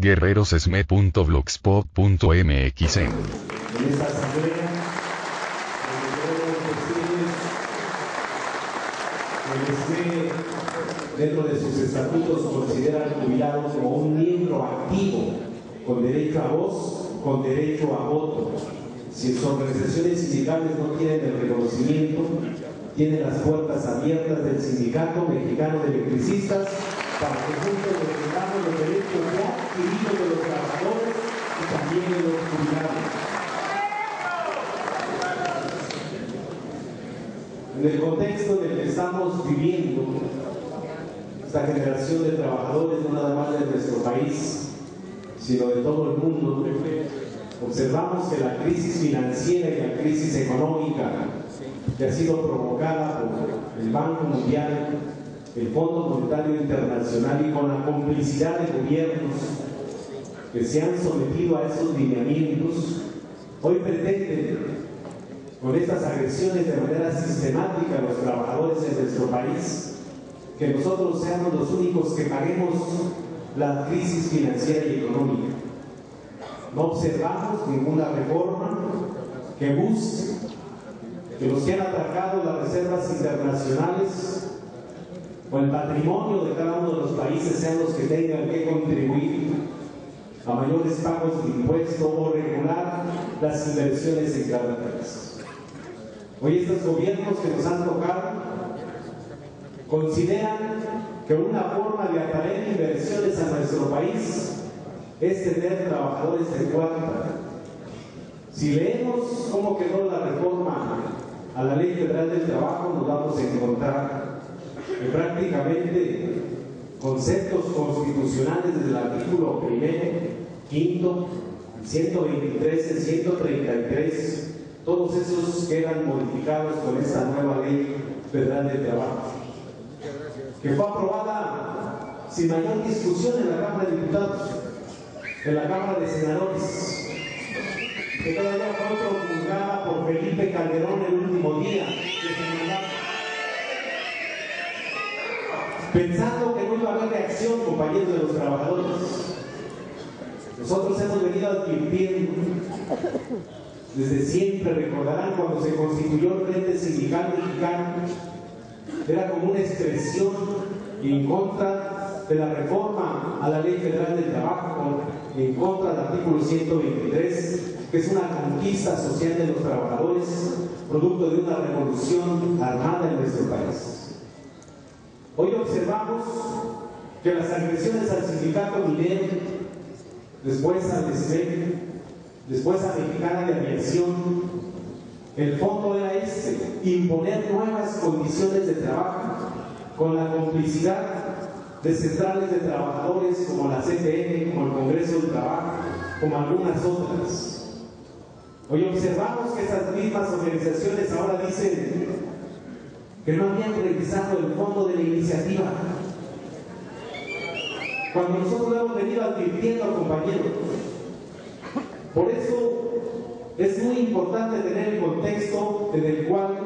guerrerosesme.blogspot.mx. En esta asamblea, el SME, dentro de sus estatutos, considera al jubilado como un miembro activo, con derecho a voz, con derecho a voto. Si sus organizaciones sindicales no tienen el reconocimiento, tienen las puertas abiertas del Sindicato Mexicano de Electricistas para que juntos defendamos los derechos ya adquiridos de los trabajadores y también de los jubilados. En el contexto en el que estamos viviendo, esta generación de trabajadores, no nada más de nuestro país, sino de todo el mundo, observamos que la crisis financiera y la crisis económica que ha sido provocada por el Banco Mundial, el Fondo Monetario Internacional y con la complicidad de gobiernos que se han sometido a esos lineamientos, hoy pretenden, con estas agresiones de manera sistemática a los trabajadores de nuestro país, que nosotros seamos los únicos que paguemos la crisis financiera y económica. No observamos ninguna reforma que busque que los que han atacado las reservas internacionales o el patrimonio de cada uno de los países sean los que tengan que contribuir a mayores pagos de impuestos o regular las inversiones en cada país. Hoy estos gobiernos que nos han tocado consideran que una forma de atraer inversiones a nuestro país es tener trabajadores de cuarta. Si leemos cómo quedó la reforma a la Ley Federal del Trabajo, nos vamos a encontrar que prácticamente conceptos constitucionales desde el artículo 1º, 5º, 123, el 133, todos esos quedan modificados con esta nueva Ley Federal del Trabajo, que fue aprobada sin mayor discusión en la Cámara de Diputados, en la Cámara de Senadores, que todavía fue promulgada por Felipe Calderón el último día de su mandato, pensando que no iba a haber reacción, compañeros de los trabajadores. Nosotros hemos venido advirtiendo desde siempre, recordarán cuando se constituyó el Frente Sindical Mexicano, era como una expresión en contra de la reforma a la Ley Federal del Trabajo, en contra del artículo 123, que es una conquista social de los trabajadores, producto de una revolución armada en nuestro país. Hoy observamos que las agresiones al sindicato minero, después al SME, después a Mexicana de Aviación, el fondo era imponer nuevas condiciones de trabajo con la complicidad de centrales de trabajadores como la CTM, como el Congreso del Trabajo, como algunas otras. Hoy observamos que esas mismas organizaciones ahora dicen que no habían revisado el fondo de la iniciativa, cuando nosotros lo hemos venido advirtiendo, compañeros. Por eso es muy importante tener el contexto en el cual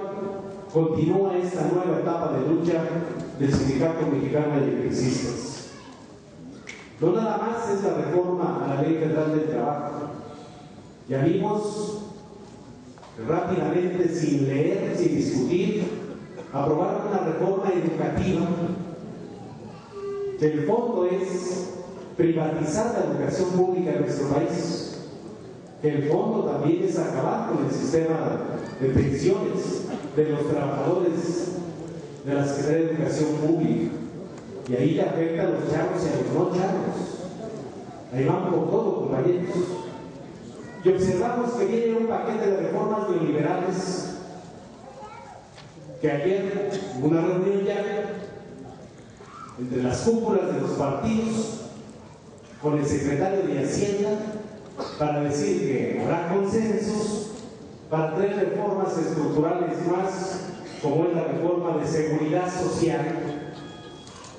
continúa esta nueva etapa de lucha del Sindicato Mexicano de Electricistas. No nada más es la reforma a la Ley Federal del Trabajo. Ya vimos rápidamente, sin leer, sin discutir, aprobar una reforma educativa que el fondo es privatizar la educación pública en nuestro país. El fondo también es acabar con el sistema de pensiones de los trabajadores de la Secretaría de Educación Pública. Y ahí le afecta a los chavos y a los no chavos. Ahí van por todo, compañeros. Y observamos que viene un paquete de reformas neoliberales, que ayer hubo una reunión ya entre las cúpulas de los partidos con el secretario de Hacienda para decir que habrá consensos para 3 reformas estructurales más, como es la reforma de seguridad social.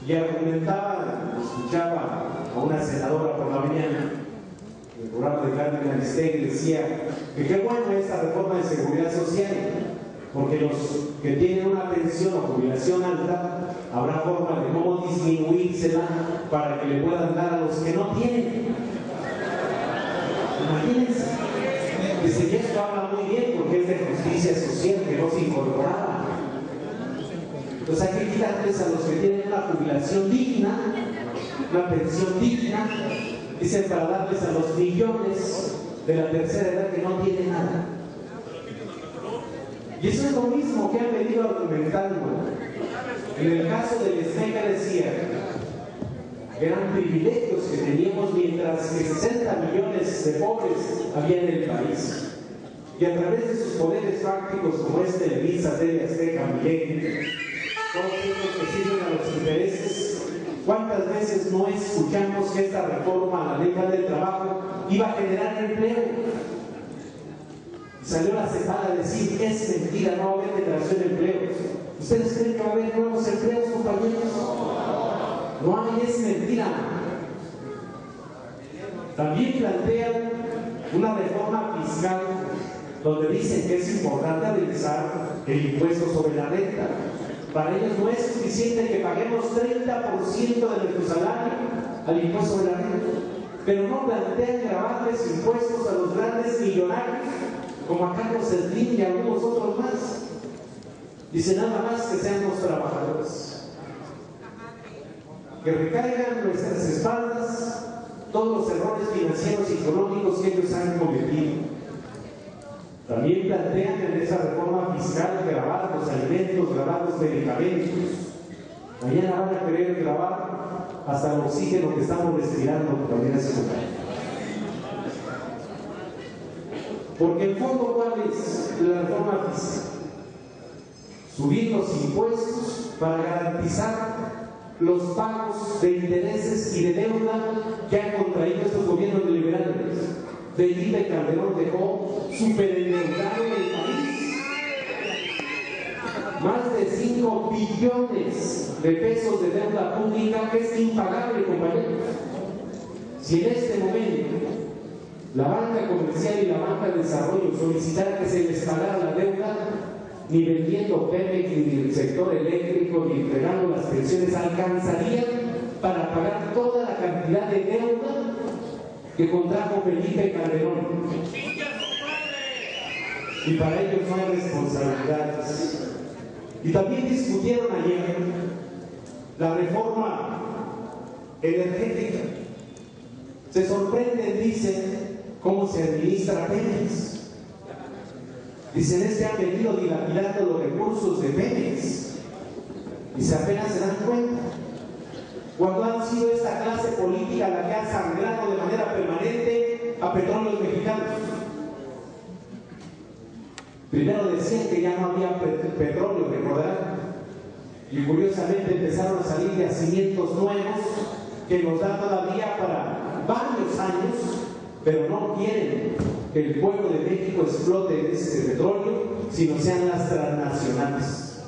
Y argumentaba, escuchaba a una senadora por la mañana, el programa de Carmen Aristegui, decía que qué buena esta reforma de seguridad social, porque los que tienen una pensión o jubilación alta, habrá forma de cómo disminuírsela para que le puedan dar a los que no tienen. estaba muy bien porque es de justicia social, que no se incorporaba. Entonces hay que quitarles a los que tienen una jubilación digna, una pensión digna, dicen, para darles a los millones de la tercera edad que no tienen nada. Y eso es lo mismo que han venido argumentando. En el caso del SMECA decía que eran privilegios que teníamos mientras que 60 millones de pobres había en el país. Y a través de sus poderes fácticos como Televisa, TV Azteca, Milenio, todos estos que sirven a los intereses, ¿cuántas veces no escuchamos que esta reforma a la ley del trabajo iba a generar empleo? Salió la CEPAL a decir, es mentira, no va a haber generación de empleos. ¿Ustedes creen que va a haber nuevos empleos, compañeros? No hay, es mentira. También plantean una reforma fiscal donde dicen que es importante realizar el impuesto sobre la renta. Para ellos no es suficiente que paguemos 30% de nuestro salario al impuesto sobre la renta, pero no plantean grabarles impuestos a los grandes millonarios como a Carlos Slim y a algunos otros más. Dice, nada más que sean los trabajadores, que recaigan en nuestras espaldas todos los errores financieros y económicos que ellos han cometido. También plantean en esa reforma fiscal grabar los alimentos, grabar los medicamentos. Mañana van a querer grabar hasta el oxígeno que estamos respirando, también es porque el fondo, ¿cuál es la reforma fiscal? Subir los impuestos para garantizar los pagos de intereses y de deuda que han contraído estos gobiernos liberales. Felipe Calderón dejó superendeudado el país. Más de 5 billones de pesos de deuda pública, que es impagable, compañeros. Si en este momento la banca comercial y la banca de desarrollo solicitaran que se les pagara la deuda, ni vendiendo Pemex, ni el sector eléctrico, ni entregando las pensiones, alcanzarían para pagar toda la cantidad de deuda que contrajo Felipe Calderón. Y para ellos no hay responsabilidades. Y también discutieron ayer la reforma energética. Se sorprenden, dicen, cómo se administra Pemex. Dicen, es que han venido dilapidando los recursos de Pemex. Y se apenas se dan cuenta. Cuando han sido esta clase política la que ha sangrado de manera permanente a petróleos mexicanos. Primero decían que ya no había petróleo, recordarán. Y curiosamente empezaron a salir yacimientos nuevos que nos dan todavía para varios años, pero no quieren que el pueblo de México explote este petróleo, sino sean las transnacionales.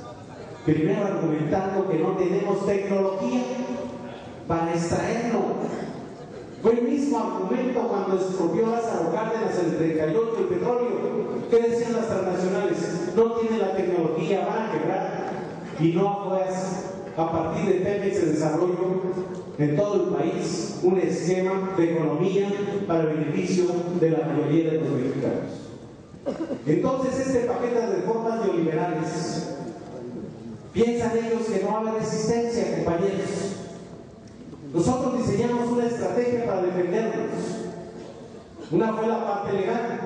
Primero argumentando que no tenemos tecnología para extraerlo. Fue el mismo argumento cuando expropió Lázaro Cárdenas en el 38 el petróleo. ¿Qué decían las transnacionales? No tienen la tecnología, van a quebrar. Y no fue así. A partir de Pemex se desarrolló en todo el país un esquema de economía para el beneficio de la mayoría de los mexicanos. Entonces, este paquete de reformas neoliberales, piensan ellos que no va a haber resistencia, compañeros. Nosotros diseñamos una estrategia para defendernos. Una fue la parte legal,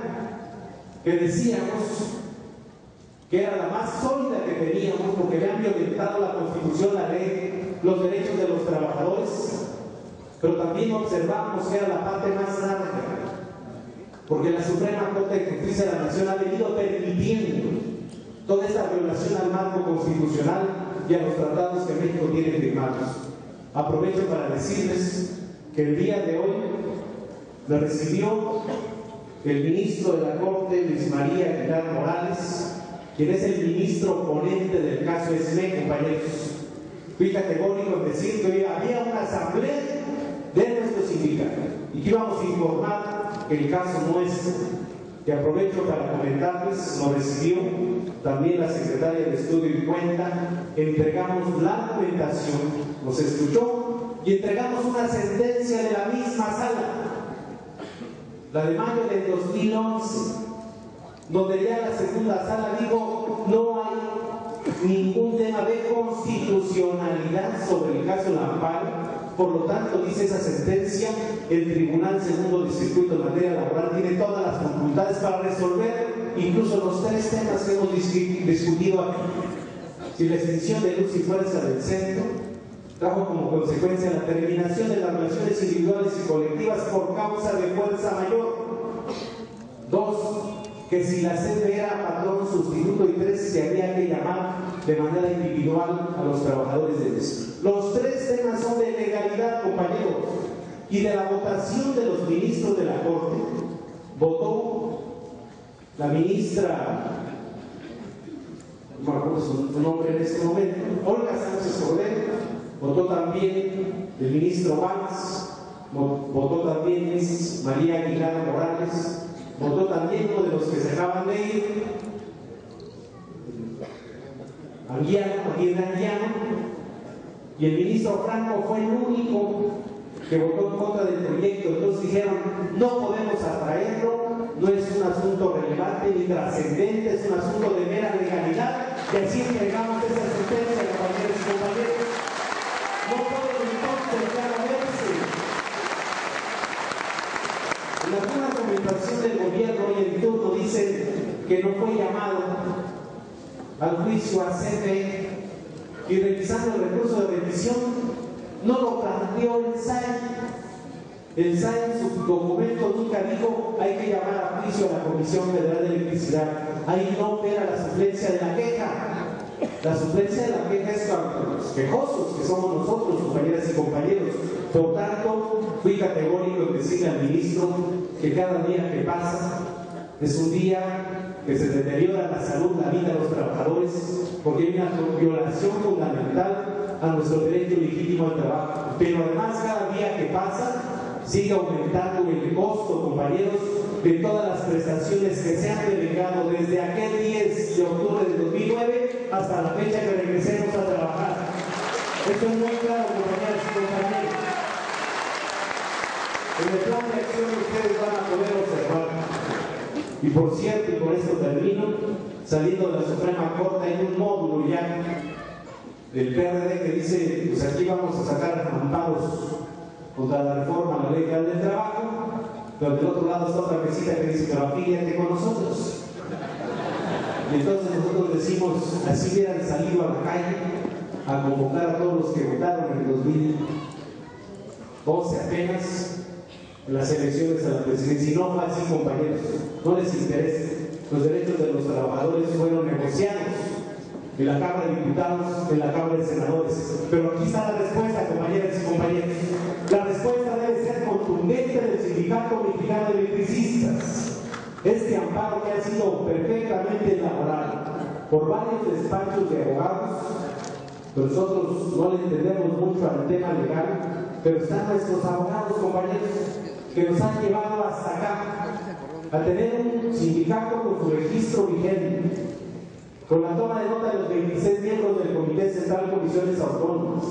que decíamos que era la más sólida que teníamos, porque habían violentado la Constitución, la ley, los derechos de los trabajadores, pero también observamos que era la parte más larga, porque la Suprema Corte de Justicia de la Nación ha venido permitiendo toda esta violación al marco constitucional y a los tratados que México tiene firmados. Aprovecho para decirles que el día de hoy me recibió el ministro de la Corte, Luis María Aguilar Morales, quien es el ministro ponente del caso SME, compañeros. Fui categórico en decir que hoy había una asamblea de nuestro sindicato y que íbamos a informar que el caso no es. Que aprovecho para comentarles, nos recibió también la secretaria de Estudio y Cuenta, entregamos la documentación, nos escuchó y entregamos una sentencia de la misma sala, la de mayo del 2011, donde ya en la segunda sala digo, no hay ningún tema de constitucionalidad sobre el caso Lamparo. Por lo tanto, dice esa sentencia, el Tribunal Segundo de Circuito en materia laboral tiene todas las facultades para resolver incluso los tres temas que hemos discutido aquí. Si la extinción de luz y fuerza del centro trajo como consecuencia la terminación de las relaciones individuales y colectivas por causa de fuerza mayor. 2. Que si la CFE era patrón sustituto, y 3. se había que llamar de manera individual a los trabajadores de ESO. Los tres temas son de legalidad, compañeros, y de la votación de los ministros de la Corte. Votó la ministra, no me acuerdo su nombre en este momento, Olga Sánchez Cordero, votó también el ministro Valls, votó también María Aguilar Morales, votó también uno de los que se acaban de ir, Anguiano, y el ministro Franco fue el único que votó en contra del proyecto. Entonces dijeron, no podemos atraerlo, no es un asunto relevante ni trascendente, es un asunto de mera legalidad, y así entregamos esa sentencia, compañeros y compañeras. No pueden entonces ya verse. En alguna comunicación del gobierno hoy en turno dicen que no fue llamado al juicio a CFE, y revisando el recurso de revisión no lo planteó el SAE. El SAE en su documento nunca dijo hay que llamar a juicio a la Comisión Federal de Electricidad. Ahí no opera la suplencia de la queja. La suplencia de la queja es para los quejosos, que somos nosotros, compañeras y compañeros. Por tanto, fui categórico en decirle al ministro que cada día que pasa es un día que se deteriora la salud, la vida de los trabajadores, porque hay una violación fundamental a nuestro derecho legítimo al trabajo. Pero además, cada día que pasa sigue aumentando el costo, compañeros, de todas las prestaciones que se han delegado desde aquel 10 de octubre de 2009 hasta la fecha que regresemos a trabajar. Esto es muy claro, compañeros y compañeros. En el plan de acción ustedes van a poder observar. Y por cierto, y con esto termino, saliendo de la Suprema Corte hay un módulo ya del PRD que dice, pues aquí vamos a sacar amparos contra la reforma a la Ley Federal del Trabajo, pero del otro lado está otra mesita que dice, pero afíliate con nosotros. Y entonces nosotros decimos, así hubieran salido a la calle a convocar a todos los que votaron en el 2012 apenas en las elecciones a la presidencia, y no fue así, compañeros. No les interesa. Los derechos de los trabajadores fueron negociados en la Cámara de Diputados, en la Cámara de Senadores. Pero aquí está la respuesta, compañeras y compañeros. La respuesta debe ser contundente del Sindicato Mexicano de Electricistas. Este amparo que ha sido perfectamente elaborado por varios despachos de abogados, nosotros no le entendemos mucho al tema legal, pero están nuestros abogados, compañeros, que nos han llevado hasta acá a tener un sindicato con su registro vigente, con la toma de nota de los 26 miembros del Comité Central de Comisiones Autónomas.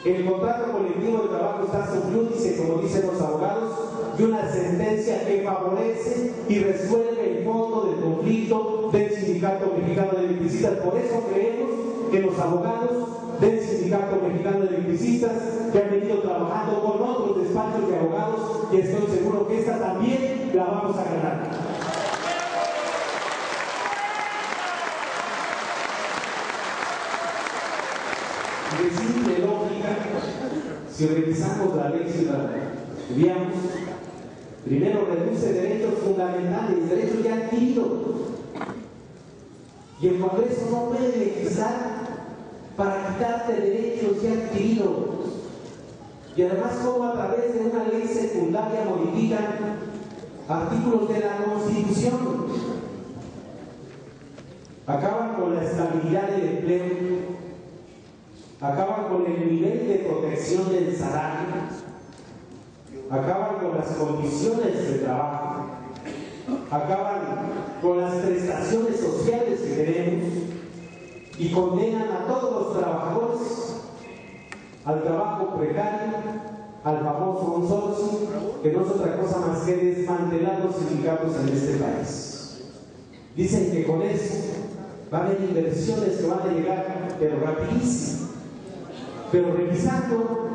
El contrato colectivo de trabajo está sub iudice, como dicen los abogados, y una sentencia que favorece y resuelve el fondo del conflicto del Sindicato Mexicano de Electricistas. Por eso creemos que los abogados del Sindicato Mexicano de Electricistas, que han venido trabajando con otros despachos de abogados, y estoy seguro que esta también la vamos a ganar. De simple lógica, si revisamos la ley ciudadana, veamos, primero reduce derechos fundamentales, derechos ya adquiridos, y el Congreso no puede legislar para quitarte derechos ya adquiridos. Y además, como a través de una ley secundaria modifican artículos de la Constitución, acaban con la estabilidad del empleo, acaban con el nivel de protección del salario, acaban con las condiciones de trabajo, acaban con las prestaciones sociales que tenemos, y condenan a todos los trabajadores al trabajo precario, al famoso consorcio, que no es otra cosa más que desmantelar los sindicatos en este país. Dicen que con eso va a haber inversiones que van a llegar, pero rapidísimo. Pero revisando,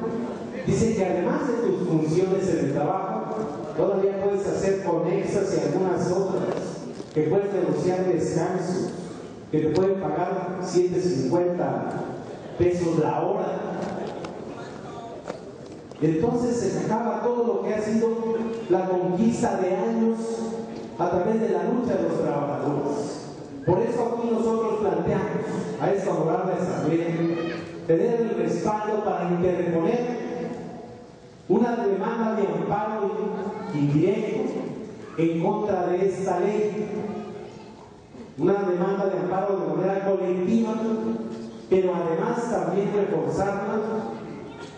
dicen que además de tus funciones en el trabajo, todavía puedes hacer conexas y algunas otras, que puedes negociar descanso, que te pueden pagar 750 pesos la hora. Entonces se acaba todo lo que ha sido la conquista de años a través de la lucha de los trabajadores. Por eso aquí nosotros planteamos a esta honorable asamblea tener el respaldo para interponer una demanda de amparo indirecto en contra de esta ley, una demanda de amparo de manera colectiva, pero además también reforzarla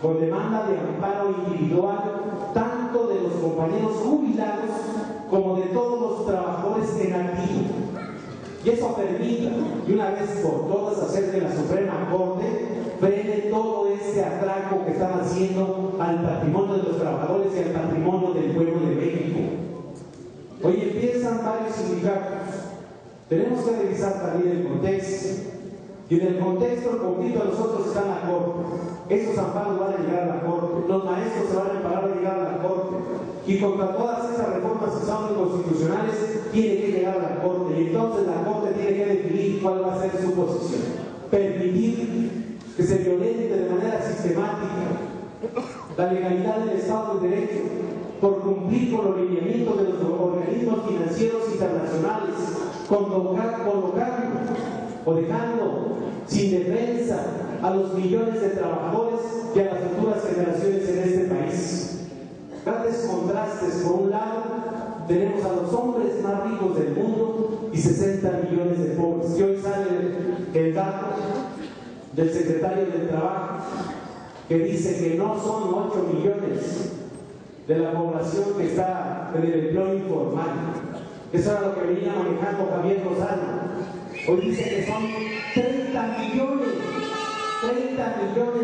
con demanda de amparo individual, tanto de los compañeros jubilados como de todos los trabajadores en activo. Y eso permita, de una vez por todas, hacer que la Suprema Corte frene todo este atraco que están haciendo al patrimonio de los trabajadores y al patrimonio del pueblo de México. Hoy empiezan varios sindicatos. Tenemos que revisar también el contexto. Y en el contexto, el conflicto de nosotros está en la Corte. Esos amparos van a llegar a la Corte. Los maestros se van a emparar a llegar a la Corte. Y contra todas esas reformas que son inconstitucionales, tiene que llegar a la Corte. Y entonces la Corte tiene que definir cuál va a ser su posición. Permitir que se violente de manera sistemática la legalidad del Estado de Derecho por cumplir con los lineamientos de los organismos financieros internacionales, colocando o dejando sin defensa a los millones de trabajadores y a las futuras generaciones en este país. Grandes contrastes. Por un lado, tenemos a los hombres más ricos del mundo y 60 millones de pobres. Y hoy sale el dato del secretario del Trabajo que dice que no son 8 millones de la población que está en el empleo informal. Eso era lo que venía manejando Javier Lozano. Hoy dice que son 30 millones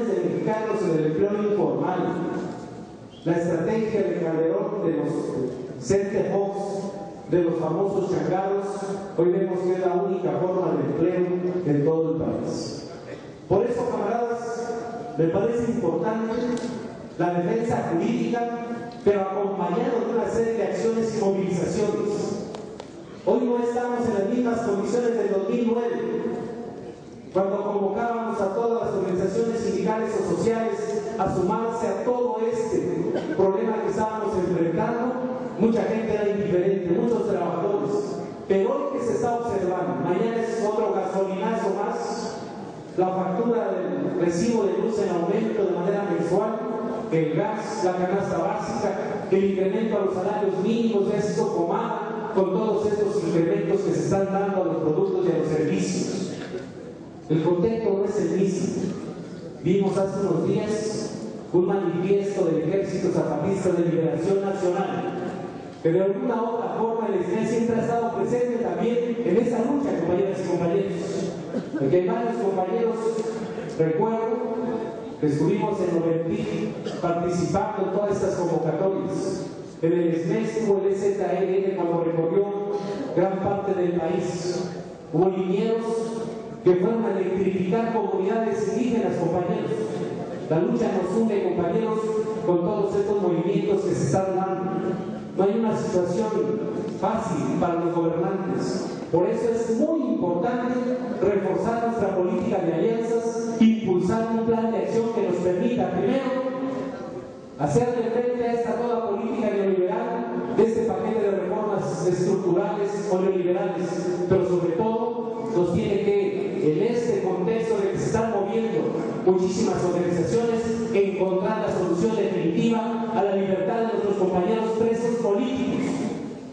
de mexicanos en el empleo informal. La estrategia de Calderón, de los centefox, de los famosos changarros, hoy vemos que es la única forma de empleo en todo el país. Por eso, camaradas, me parece importante la defensa jurídica, pero acompañado de una serie de acciones y movilizaciones. Hoy no estamos en las mismas condiciones del 2009, cuando convocábamos a todas las organizaciones sindicales o sociales a sumarse a todo este problema que estábamos enfrentando. Mucha gente era indiferente, muchos trabajadores. Pero hoy que se está observando, mañana es otro gasolinazo más, la factura del recibo de luz en aumento de manera mensual, el gas, la canasta básica, el incremento a los salarios mínimos, ya se hizo pomada con todos estos incrementos que se están dando a los productos y a los servicios. El contexto no es el mismo. Vimos hace unos días un manifiesto del Ejército Zapatista de Liberación Nacional, que de alguna u otra forma el SNE siempre ha estado presente también en esa lucha, compañeras y compañeros. Porque hay varios compañeros, recuerdo, que estuvimos en Noventil participando en todas estas convocatorias. En el SNE estuvo el ZLN cuando recorrió gran parte del país. Hubo linieros que fueron a electrificar comunidades indígenas, compañeros. La lucha nos une, compañeros, con todos estos movimientos que se están dando. No hay una situación fácil para los gobernantes. Por eso es muy importante reforzar nuestra política de alianzas, impulsar un plan de acción que nos permita, primero, hacerle frente a esta nueva política neoliberal, de este paquete de reformas estructurales o neoliberales, pero sobre todo nos tiene que, en este contexto de que se están moviendo muchísimas organizaciones, encontrar la solución definitiva a la libertad de nuestros compañeros presos políticos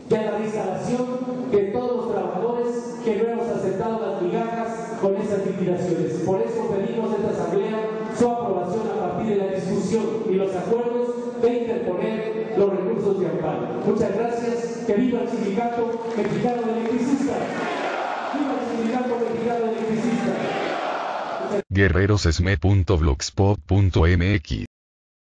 y a la reinstalación de todos los trabajadores que no hemos aceptado las migajas con esas liquidaciones. Por eso pedimos de esta asamblea su aprobación a partir de la discusión y los acuerdos de interponer los recursos de amparo. Muchas gracias. Que viva el Sindicato Mexicano de Electricistas. ¡Viva el Sindicato Mexicano de Electricistas! guerrerosesme.blogspot.mx